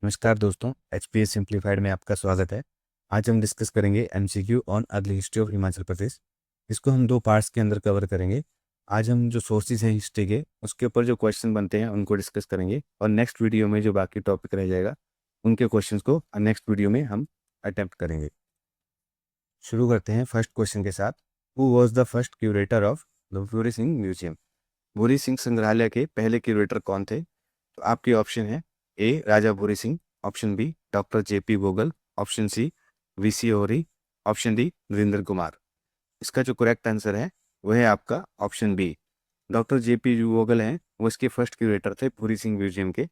नमस्कार दोस्तों, HPS simplified में आपका स्वागत है। आज हम डिस्कस करेंगे MCQ on early history of Himachal Pradesh. इसको हम दो पार्ट्स के अंदर कवर करेंगे। आज हम जो सोर्सेज हैं हिस्ट्री के, उसके ऊपर जो क्वेश्चन बनते हैं उनको डिस्कस करेंगे, और नेक्स्ट वीडियो में जो बाकी टॉपिक रह जाएगा उनके क्वेश्चन को नेक्स्ट वीडियो में हम अटेम्प्ट करेंगे। शुरू करते हैं फर्स्ट क्वेश्चन के साथ। Who was the first curator of the Bhuri Singh museum? Bhuri Singh संग्रहालय के पहले क्यूरेटर कौन थे? तो आपके ऑप्शन है A Raja Bhuri Singh, option B doctor JP Vogel, option C VC Ohri, option D Narendra Kumar. इसका जो करेक्ट आंसर है वह है आपका option B. Doctor JP Vogel हैं, वो इसके फर्स्ट क्यूरेटर थे भूरी सिंह म्यूजियम के।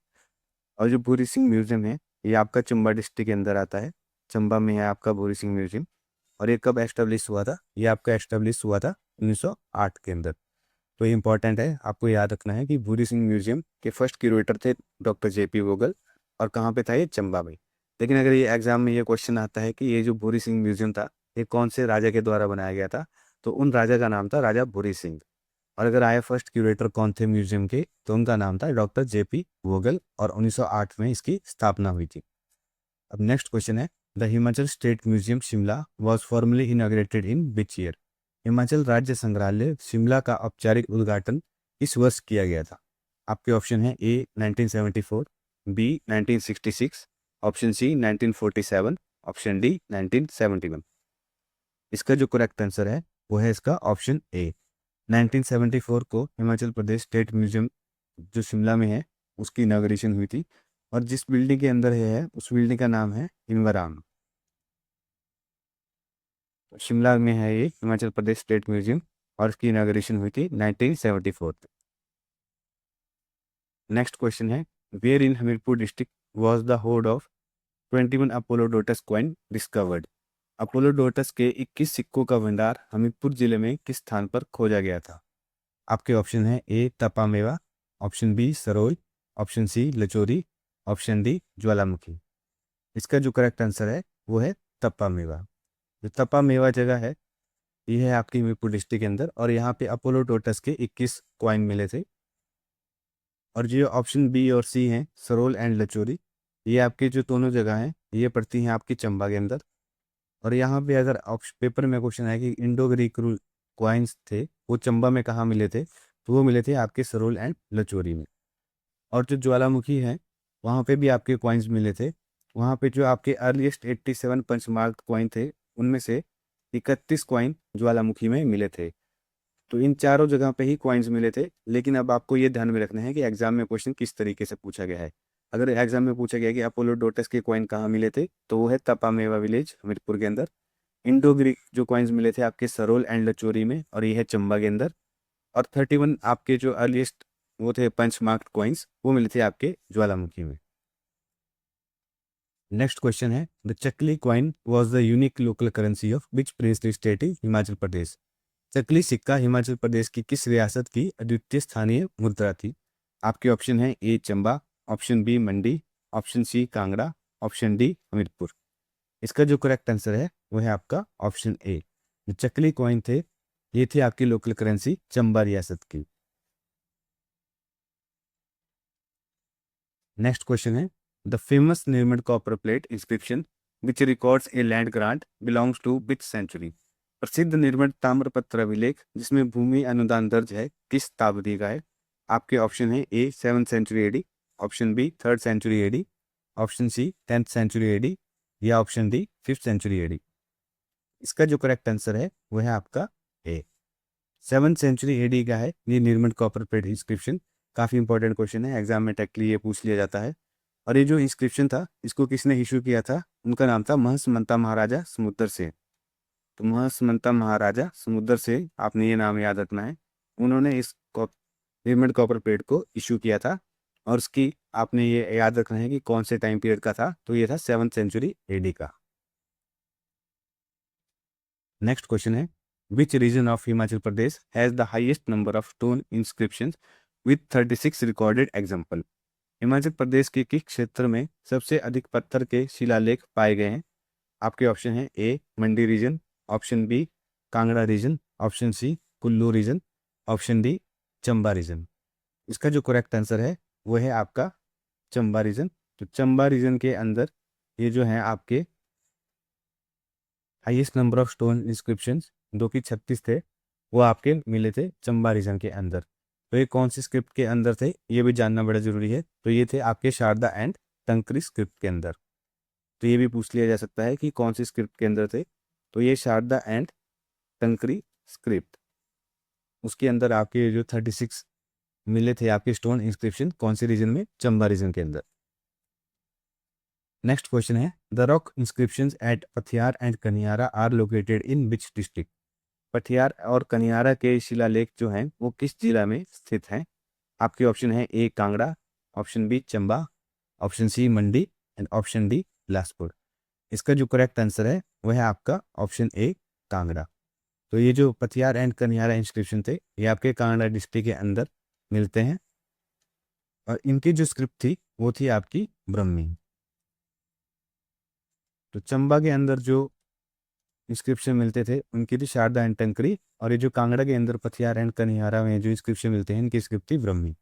और जो भूरी सिंह म्यूजियम है ये आपका चंबा डिस्ट्रिक्ट के अंदर आता है। चंबा में है आपका भूरी सिंह म्यूजियम। और ये कब एस्टेब्लिश हुआ था? ये आपका एस्टेब्लिश हुआ था 1908 के अंदर। तो ये इंपॉर्टेंट है, आपको याद रखना है कि भूरी सिंह म्यूजियम के फर्स्ट क्यूरेटर थे डॉक्टर जेपी वोगल। और कहाँ पे था? ये चंबा में। लेकिन अगर ये एग्जाम में ये क्वेश्चन आता है कि ये जो भूरी सिंह म्यूजियम था ये कौन से राजा के द्वारा बनाया गया था, तो उन राजा का नाम था राजा भूरी सिंह। और अगर आया फर्स्ट क्यूरेटर कौन थे म्यूजियम के, तो उनका नाम था डॉक्टर जेपी वोगल, और 1908 में इसकी स्थापना हुई थी। अब नेक्स्ट क्वेश्चन है, the Himachal state museum Shimla was formally inaugurated in which year? Himachal राज्य संग्रहालय शिमला का औपचारिक उद्घाटन इस वर्ष किया गया था? आपके ऑप्शन है A 1974, B 1966, option C 1947, option D 1971। इसका जो करेक्ट आंसर है वो है इसका ऑप्शन ए। 1974 को हिमाचल प्रदेश स्टेट म्यूजियम जो शिमला में है उसकी इनॉग्रेशन हुई थी। और जिस बिल्डिंग के अंदर ये है उस बिल्डिंग का नाम है इन्वराम। शिमला में है ये हिमाचल प्रदेश स्टेट म्यूजियम, और इसकी इनॉग्रेशन हुई थी 1974। नेक्स्ट क्वेश्चन है, where in Hamirpur district was the hoard of 21 Apollodotus coin discovered? Apollodotus के 21 सिक्कों का भंडार हमीरपुर जिले में किस स्थान पर खोजा गया था? आपके ऑप्शन है A Tapamewa, option B Sarol, option C Lachori, option D Jwalamukhi. इसका जो करेक्ट आंसर है वो है तपामेवा। जो तपामेवा जगह है ये है आपकी हमीरपुर डिस्ट्रिक्ट के अंदर, और यहाँ पे अपोलोडोटस के 21 कॉइन मिले थे। और जो ऑप्शन बी और सी हैं सरोल एंड लचोरी, ये आपके जो दोनों जगह हैं ये पड़ती हैं आपकी चंबा के अंदर। और यहाँ पे अगर ऑप्शन पेपर में क्वेश्चन है कि इंडो ग्रीक रूल कॉइन्स थे वो चंबा में कहाँ मिले थे, तो वो मिले थे आपके सरोल एंड लचोरी में। और जो ज्वालामुखी है वहाँ पे भी आपके कॉइन्स मिले थे। वहाँ पे जो आपके अर्लीस्ट 87 पंचमार्क कॉइन थे उनमें से 31 कॉइन ज्वालामुखी में मिले थे। तो इन चारों जगह पे ही कॉइन्स मिले थे। लेकिन अब आपको ये ध्यान में रखना है कि एग्जाम में क्वेश्चन किस तरीके से पूछा गया है। अगर एग्जाम में पूछा गया कि अपोलोडोटस के कॉइन कहाँ मिले थे, तो वो है तपामेवा विलेज हमीरपुर के अंदर। इंडो ग्रीक जो कॉइन्स मिले थे आपके सरोल एंड लचोरी में, और ये है चंबा के अंदर। और 31 आपके जो अर्लीस्ट वो थे पंच मार्क्ड कॉइन्स वो मिले थे आपके ज्वालामुखी में। नेक्स्ट क्वेश्चन है, the Chakli coin was the unique local currency of which princely state in Himachal Pradesh? Chakli सिक्का हिमाचल प्रदेश की किस रियासत की अद्वितीय स्थानीय मुद्रा थी? आपके ऑप्शन है A Chamba, option B Mandi, option C Kangra, option D Hamirpur. इसका जो करेक्ट आंसर है वो है आपका ऑप्शन ए। जो चकली कॉइन थे ये थी आपकी लोकल करेंसी चंबा रियासत की। नेक्स्ट क्वेश्चन है, the famous Nirmand copper plate inscription which records a land grant belongs to which century? प्रसिद्ध निर्मित ताम्रपत्र अभिलेख जिसमें भूमि अनुदान दर्ज है किस शताब्दी का है? आपके ऑप्शन है A 7th century AD, option B 3rd century AD, option C 10th century AD, या option D 5th century AD. इसका जो करेक्ट आंसर है वो है आपका ए 7th सेंचुरी एडी का है ये निर्मित कॉपर प्लेट इंस्क्रिप्शन। काफी इंपॉर्टेंट क्वेश्चन है, एग्जाम में टेक्ली ये पूछ लिया जाता है। और ये जो इंस्क्रिप्शन था इसको किसने इशू किया था? उनका नाम था महंत महाराजा समुद्र सेन। तो महंत महाराजा समुद्र सेन, आपने ये नाम याद रखना है। उन्होंने इस निर्मित कॉपर प्लेट को इशू किया था। और उसकी आपने ये याद रखना है कि कौन से टाइम पीरियड का था, तो ये था 7th सेंचुरी एडी का। नेक्स्ट क्वेश्चन है, which region of Himachal Pradesh has the highest number of stone inscriptions with 36 recorded example? Himachal Pradesh के किस क्षेत्र में सबसे अधिक पत्थर के शिलालेख पाए गए हैं? आपके ऑप्शन है A Mandi region, option B Kangra region, option C Kullu region, option D Chamba region. इसका जो करेक्ट आंसर है वो है आपका चंबा रीजन। तो चंबा रीजन के अंदर ये जो है आपके highest number of stone inscription जो कि 36 थे, वो आपके मिले थे चंबा रीजन के अंदर। तो ये कौन सी स्क्रिप्ट के अंदर थे ये भी जानना बड़ा जरूरी है। तो ये थे आपके शारदा एंड तंकरी स्क्रिप्ट के अंदर। तो ये भी पूछ लिया जा सकता है कि कौन सी स्क्रिप्ट के अंदर थे। तो ये शारदा एंड तंकरी स्क्रिप्ट, उसके अंदर आपके जो 36 मिले थे आपके स्टोन इंस्क्रिप्शन कौन से रीजन में, चंबा रीजन के अंदर। नेक्स्ट क्वेश्चन है the rock inscriptions at Pathiyar and Kaniyara are located in which district. Pathiyar और कनियारा के शिलालेख जो हैं वो किस जिला में स्थित हैं। आपके ऑप्शन है A Kangra, option B Chamba, option C Mandi and option D Bilaspur. इसका जो करेक्ट आंसर है वह है आपका ऑप्शन ए कांगड़ा। तो ये जो पथियार एंड कनियारा इंस्क्रिप्शन थे ये आपके कांगड़ा डिस्ट्रिक्ट के अंदर मिलते हैं और इनकी जो स्क्रिप्ट थी वो थी आपकी ब्रह्मी। तो चंबा के अंदर जो इंस्क्रिप्शन मिलते थे उनकी थी शारदा एंड टंकरी, और ये जो कांगड़ा के अंदर पथियार एंड कनियारा में जो इंस्क्रिप्शन मिलते हैं इनकी स्क्रिप्ट थी ब्रह्मी।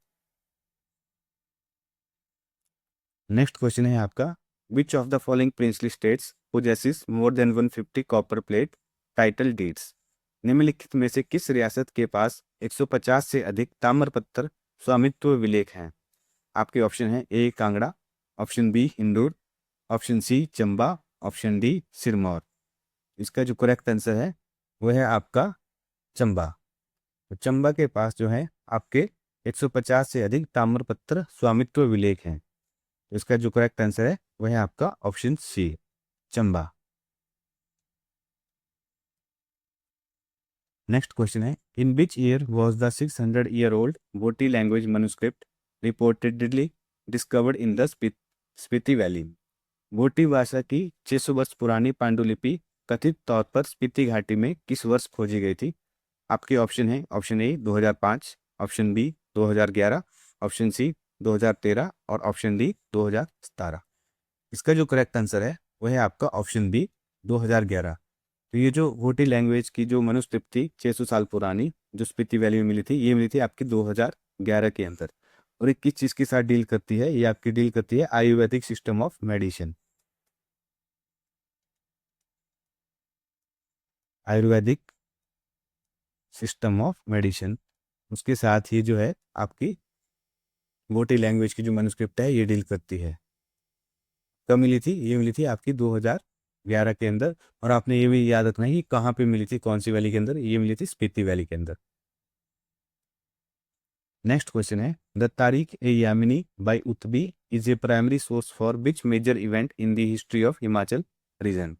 नेक्स्ट क्वेश्चन है आपका which of the following princely states possesses more than 150 copper plate title deeds. निम्नलिखित में से किस रियासत के पास 150 से अधिक ताम्रपत्र स्वामित्व विलेख हैं। आपके ऑप्शन है A Kangra, option B Indore, option C Chamba, option D Sirmaur. इसका जो करेक्ट आंसर है वह है आपका चंबा। तो चंबा के पास जो है आपके 150 से अधिक ताम्रपत्र स्वामित्व विलेख हैं। तो इसका जो करेक्ट आंसर है वह है आपका option C Chamba. Next question है in which year was the 600-year-old Bhoti language manuscript reportedly discovered in the Spiti valley. Bhoti भाषा की 600 वर्ष पुरानी पांडुलिपि कथित तौर पर स्पीति घाटी में किस वर्ष खोजी गई थी। आपके ऑप्शन है option A 2005, option B 2011, option C 2013 और ऑप्शन डी 2017। इसका जो करेक्ट आंसर है वह है आपका ऑप्शन बी 2011। तो ये जो वोटी लैंग्वेज की जो मनुस्क्रिप्ट थी 600 साल पुरानी जो स्पीति वैली में मिली थी, ये मिली थी आपकी 2011 के अंदर। और ये किस चीज़ के साथ डील करती है, ये आपकी डील करती है Ayurvedic system of medicine, Ayurvedic system of medicine. उसके साथ ही जो है आपकी वोटी लैंग्वेज की जो मनुस्क्रिप्ट है ये डील करती है। कब मिली थी, ये मिली थी आपकी 2011 के अंदर। और आपने ये भी याद रखना है कि कहाँ पे मिली थी, कौन सी वैली के अंदर, ये मिली थी स्पीति वैली के अंदर। नेक्स्ट क्वेश्चन है the Tarikh e Yamini by Utbi is a primary source for which major event in the history of Himachal region.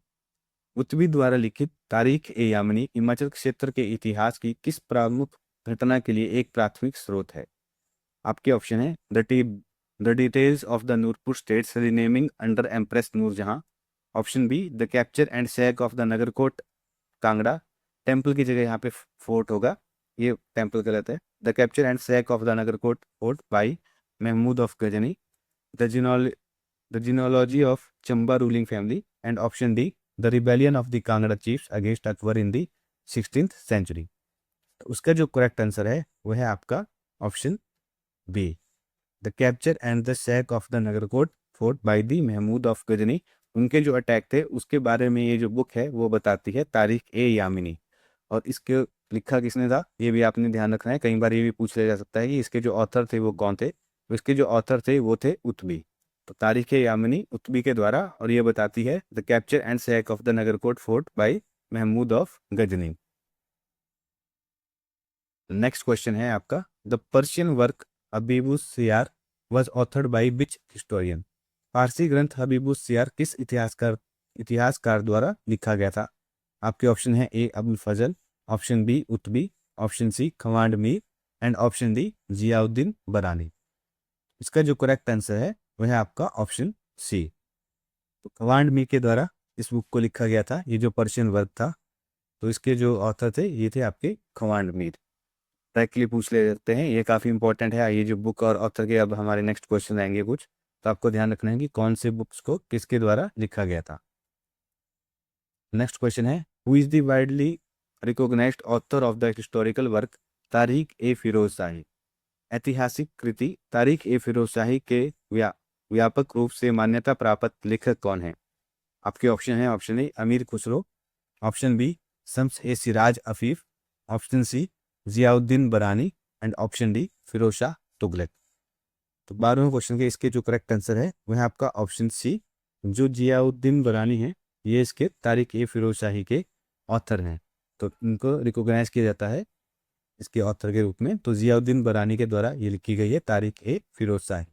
Utbi द्वारा लिखित तारीख ए यामिनी हिमाचल क्षेत्र के इतिहास की किस प्रमुख घटना के लिए एक प्राथमिक स्रोत है। आपके ऑप्शन है the details of the Nurpur states renaming under empress Nurjahan, option B the capture and sack of the Nagarkot Kangra, temple की जगह यहाँ पे फोर्ट होगा, ये टेम्पल गलत है। The capture and sack of the Nagarkot fort by Mahmud of Ghazni, the genealogy of Chamba ruling family and option D the rebellion of the Kangra chiefs against Akbar in the 16th century. उसका जो करेक्ट आंसर है वह है आपका option B the capture and the sack of the Nagarkot fort by the Mahmud of Ghazni. उनके जो attack थे उसके बारे में ये जो बुक है वो बताती है तारीख ए यामिनी। और इसके लिखा किसने था ये भी आपने ध्यान रखना है, कई बार ये भी पूछ लिया जा सकता है कि इसके जो ऑथर थे वो कौन थे। तो इसके जो ऑथर थे वो थे उत्बी। तो तारीख ए यामिनी उत्बी के द्वारा, और ये बताती है the capture and sack of the Nagarkot fort by Mahmud of Ghazni. Next question है आपका the Persian work Habibus Siyar was authored by which historian. फारसी ग्रंथ हबीबुस सियार किस इतिहासकार द्वारा लिखा गया था। आपके ऑप्शन है A Abul Fazl, option B Utbi, option C Khwand Mir and option D Ziauddin Barani. इसका जो करेक्ट आंसर है वह है आपका ऑप्शन सी। तो खवांड मीर के द्वारा इस बुक को लिखा गया था, ये जो पर्शियन वर्क था। तो इसके जो ऑथर थे ये थे आपके खवांड मीर। डायरेक्टली पूछ ले जाते हैं, ये काफ़ी इंपॉर्टेंट है। ये जो बुक और ऑथर के अब हमारे नेक्स्ट क्वेश्चन आएंगे कुछ, तो आपको ध्यान रखना है कि कौन से बुक्स को किसके द्वारा लिखा गया था। नेक्स्ट क्वेश्चन है who is the widely recognised author of the historical work Tarikh e Firoz शाही। ऐतिहासिक कृति तारीख ए फिरोज शाही के व्यापक रूप से मान्यता प्राप्त लेखक कौन है? आपके ऑप्शन है, option A Amir Khusro, option B Shams e Siraj Afif, option C Ziauddin Barani and option D Firoz Shah Tughlaq. तो 12वें क्वेश्चन के इसके जो करेक्ट आंसर है वह है आपका ऑप्शन सी, जो जियाउद्दीन बरानी है ये इसके तारिक ए फिरोज शाही के ऑथर हैं। तो इनको रिकॉग्नाइज किया जाता है इसके ऑथर के रूप में। तो जियाउद्दीन बरानी के द्वारा ये लिखी गई है तारिक ए फिरोज शाही।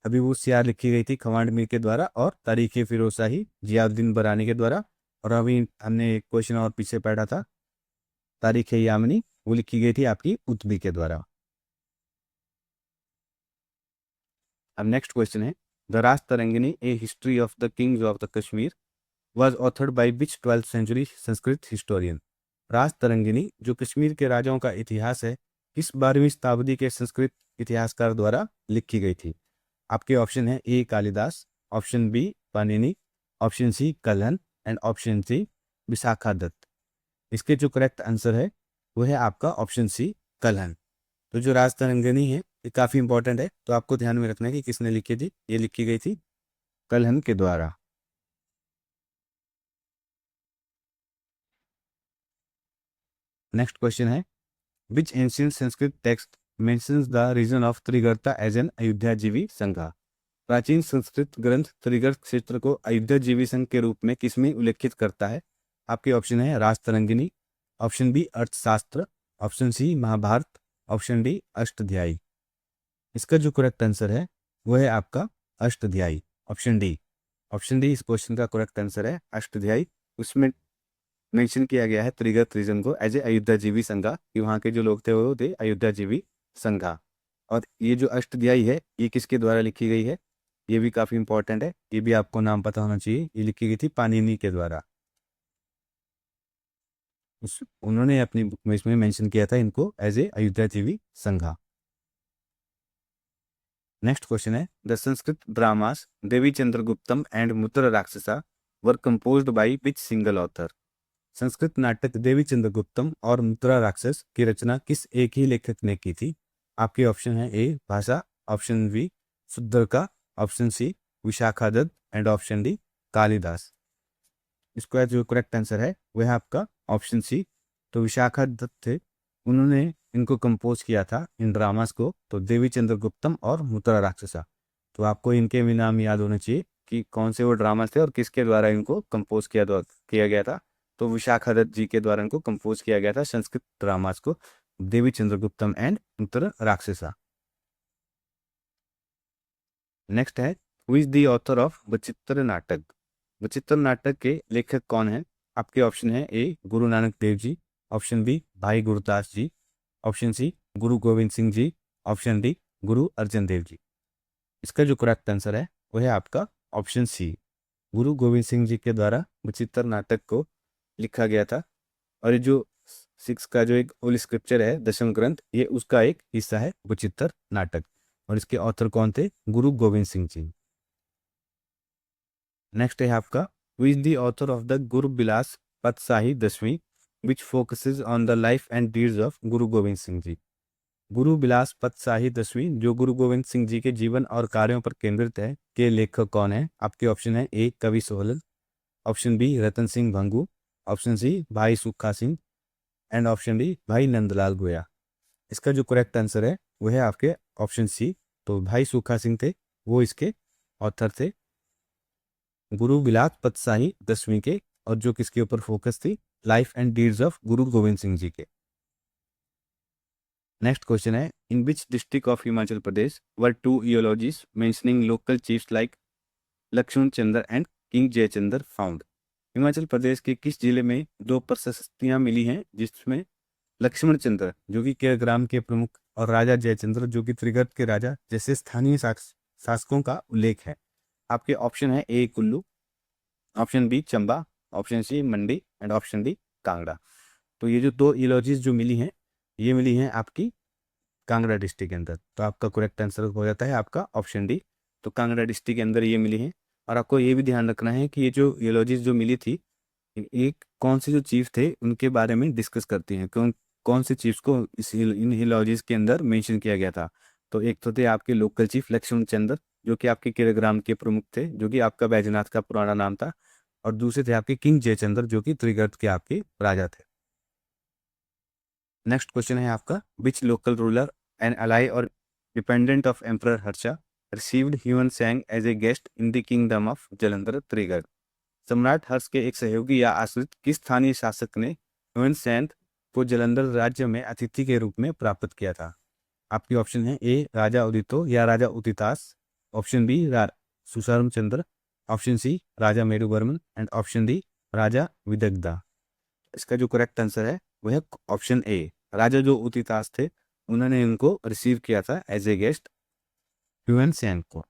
अभी वो सियार लिखी गई थी खवांड मीर के द्वारा और तारीख ए फिरोज शाही जियाउद्दीन बरानी के द्वारा। और अभी हमने एक क्वेश्चन और पीछे पढ़ा था तारीख ए यामनी, वो लिखी गई थी आपकी उतबी के द्वारा। अब नेक्स्ट क्वेश्चन है, the Raj Tarangini a history of the kings of the Kashmir was authored by which 12th century Sanskrit historian. Raj Tarangini जो कश्मीर के राजाओं का इतिहास है किस 12वीं शताब्दी के संस्कृत इतिहासकार द्वारा लिखी गई थी? आपके ऑप्शन है A Kalidas, option B Panini, option C Kalhan and option C Vishakha Dutt. इसके जो करेक्ट आंसर है वो है आपका ऑप्शन सी कल्हन। तो जो राज तरंगिनी है ये काफी इंपॉर्टेंट है, तो आपको ध्यान में रखना है कि किसने लिखी थी। ये लिखी गई थी कल्हन के द्वारा। नेक्स्ट क्वेश्चन है, which ancient Sanskrit text mentions the region of Trigarta as an Ayudhajivi sangha. प्राचीन संस्कृत ग्रंथ त्रिगर्त क्षेत्र को अयोध्याजीवी संघ के रूप में किसमें उल्लेखित करता है? आपके ऑप्शन है Raj Tarangini, option B Arthashastra, option C Mahabharat, option D Ashtadhyayi. इसका जो करेक्ट आंसर है वो है आपका Ashtadhyayi, option D. Option D इस क्वेश्चन का करेक्ट आंसर है अष्टध्यायी। उसमें मेंशन किया गया है त्रिगर्त रीजन को एज ए अयोध्याजीवी संघा, कि वहाँ के जो लोग थे वो थे अयोध्याजीवी संघा। और ये जो अष्टध्यायी है ये किसके द्वारा लिखी गई है? ये भी काफी इंपॉर्टेंट है, ये भी आपको नाम पता होना चाहिए। ये लिखी गई थी पाणिनि के द्वारा। उन्होंने अपनी बुक में इसमें मेंशन किया था इनको as a Ayudhajivi sangha. Next question है, the Sanskrit dramas Devi Chandraguptam and Mudra Rakshasa were composed by which single author. Sanskrit नाटक देवी चंद्रगुप्तम और मुद्रा राक्षस की रचना किस एक ही लेखक ने की थी? आपके ऑप्शन है A Bhasa, option B Shudraka, option C Vishakha Dutt and option D Kalidas. इसका जो करेक्ट आंसर है वह है आपका ऑप्शन सी। तो विशाखा दत्त थे, उन्होंने इनको कंपोज किया था इन ड्रामास को। तो देवी चंद्रगुप्तम और मुद्रा राक्षसा, तो आपको इनके भी नाम याद होने चाहिए कि कौन से वो ड्रामास थे और किसके द्वारा इनको कंपोज किया गया था। तो विशाखा दत्त जी के द्वारा इनको कंपोज किया गया था संस्कृत ड्रामास को, देवी चंद्रगुप्तम एंड मुद्रा राक्षसा। नेक्स्ट है, who is the author of Bachittar नाटक। बचित्र नाटक के लेखक कौन है? आपके ऑप्शन है ए गुरु नानक देव जी, ऑप्शन बी भाई गुरदास जी, ऑप्शन सी गुरु गोविंद सिंह जी, ऑप्शन डी गुरु अर्जन देव जी। इसका जो करेक्ट आंसर है वो है आपका ऑप्शन सी, गुरु गोविंद सिंह जी के द्वारा बचित्र नाटक को लिखा गया था। और ये जो सिक्स का जो एक होली स्क्रिप्चर है दशम ग्रंथ, ये उसका एक हिस्सा है बचित्र नाटक। और इसके ऑथर कौन थे? गुरु गोविंद सिंह जी। नेक्स्ट है आपका, who is the author of the Guru Bilas Patshahi Dasvin which focuses on the life and deeds of Guru Gobind Singh ji. गुरु बिलास पतशाही दसवीं जो गुरु गोविंद सिंह जी के जीवन और कार्यों पर केंद्रित है, के लेखक कौन है? आपके ऑप्शन है ए कवि सोहलन, option B Ratan Singh Bhangu, option C भाई सुखा सिंह एंड ऑप्शन डी भाई नंदलाल गोया। इसका जो करेक्ट आंसर है वो है आपके ऑप्शन सी। तो भाई सुखा सिंह थे, वो इसके ऑथर थे गुरु बिलास पतशाही दसवीं के, और जो किसके ऊपर फोकस थी? Life and deeds of Guru Gobind Singh ji के। नेक्स्ट क्वेश्चन है, in which district of Himachal Pradesh were two eulogies mentioning local chiefs like Lakshman Chandra and king Jaichandra found. Himachal Pradesh के किस जिले में दो प्रशस्तियां मिली हैं जिसमें लक्ष्मण चंद्र जो कि केरग्राम के प्रमुख और राजा जयचंद्र जो कि त्रिगर्त के राजा जैसे स्थानीय शासकों का उल्लेख है? आपके ऑप्शन है A Kullu, option B Chamba, option C Mandi and option D Kangra. तो ये जो दो इयोलॉजीज जो मिली हैं ये मिली हैं आपकी कांगड़ा डिस्ट्रिक्ट के अंदर। तो आपका करेक्ट आंसर हो जाता है आपका ऑप्शन डी। तो कांगड़ा डिस्ट्रिक्ट के अंदर ये मिली हैं। और आपको ये भी ध्यान रखना है कि ये जो इयोलॉजीज जो मिली थी एक कौन से जो चीफ थे उनके बारे में डिस्कस करती हैं, कौन से चीफ्स को इन इयोलॉजीज के अंदर मेंशन किया गया था। तो एक तो थे आपके लोकल चीफ लक्ष्मण चंद्र, जो कि आपके किलग्राम के प्रमुख थे, जो कि आपका बैजनाथ का पुराना नाम था। और दूसरे थे आपके किंग जयचंद्र, जो कि त्रिगर्त के आपके राजा थे। नेक्स्ट क्वेश्चन है आपका, which local ruler and ally or dependent of emperor Harsha received Hiuen Tsang as a guest in the kingdom of Jalandhar Trigarta. सम्राट हर्ष के एक सहयोगी या आश्रित किस स्थानीय शासक ने ह्यून सैंग को जलंधर राज्य में अतिथि के रूप में प्राप्त किया था? आपकी ऑप्शन है ए राजा उदितो या Raja Uditas, option B Susharm Chandra, option C Raja Meruvarman and option D Raja Vidagdha. इसका जो करेक्ट आंसर है वह है ऑप्शन ए, राजा जो उदितास थे उन्होंने इनको रिसीव किया था as a guest Hiuen Tsang को।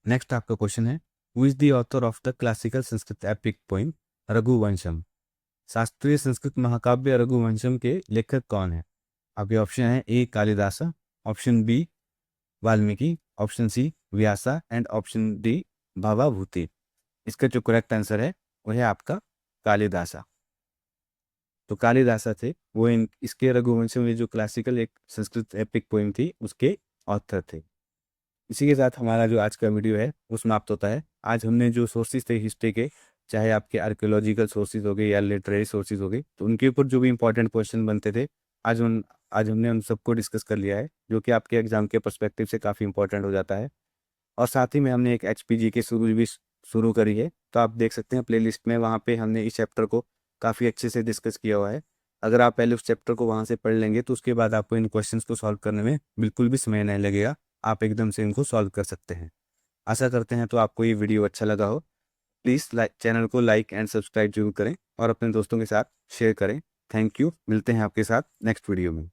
नेक्स्ट आपका क्वेश्चन है, who is the author of the classical Sanskrit epic poem Raghuvansham? शास्त्रीय संस्कृत महाकाव्य रघुवंशम के लेखक कौन है? आपके ऑप्शन है A Kalidasa, option B Valmiki, option C Vyasa and option D Bhavabhuti. इसका जो करेक्ट आंसर है वह है आपका कालिदासा। तो कालिदासा थे वो इसके रघुवंशम में जो क्लासिकल एक संस्कृत एपिक पोइम थी उसके ऑथर थे। इसी के साथ हमारा जो आज का वीडियो है वो समाप्त होता है। आज हमने जो सोर्सेज थे हिस्ट्री के, चाहे आपके आर्कियोलॉजिकल सोर्सेज हो गए या लिटरेरी सोर्सेज हो गए, तो उनके ऊपर जो भी इंपॉर्टेंट क्वेश्चन बनते थे आज हमने उन सबको डिस्कस कर लिया है, जो कि आपके एग्जाम के पर्सपेक्टिव से काफ़ी इंपॉर्टेंट हो जाता है। और साथ ही में हमने एक HPG के शुरू करी है, तो आप देख सकते हैं प्लेलिस्ट में, वहाँ पे हमने इस चैप्टर को काफ़ी अच्छे से डिस्कस किया हुआ है। अगर आप पहले उस चैप्टर को वहाँ से पढ़ लेंगे तो उसके बाद आपको इन क्वेश्चंस को सॉल्व करने में बिल्कुल भी समय नहीं लगेगा, आप एकदम से इनको सॉल्व कर सकते हैं। आशा करते हैं तो आपको ये वीडियो अच्छा लगा हो। प्लीज़ चैनल को लाइक एंड सब्सक्राइब जरूर करें और अपने दोस्तों के साथ शेयर करें। थैंक यू, मिलते हैं आपके साथ नेक्स्ट वीडियो में।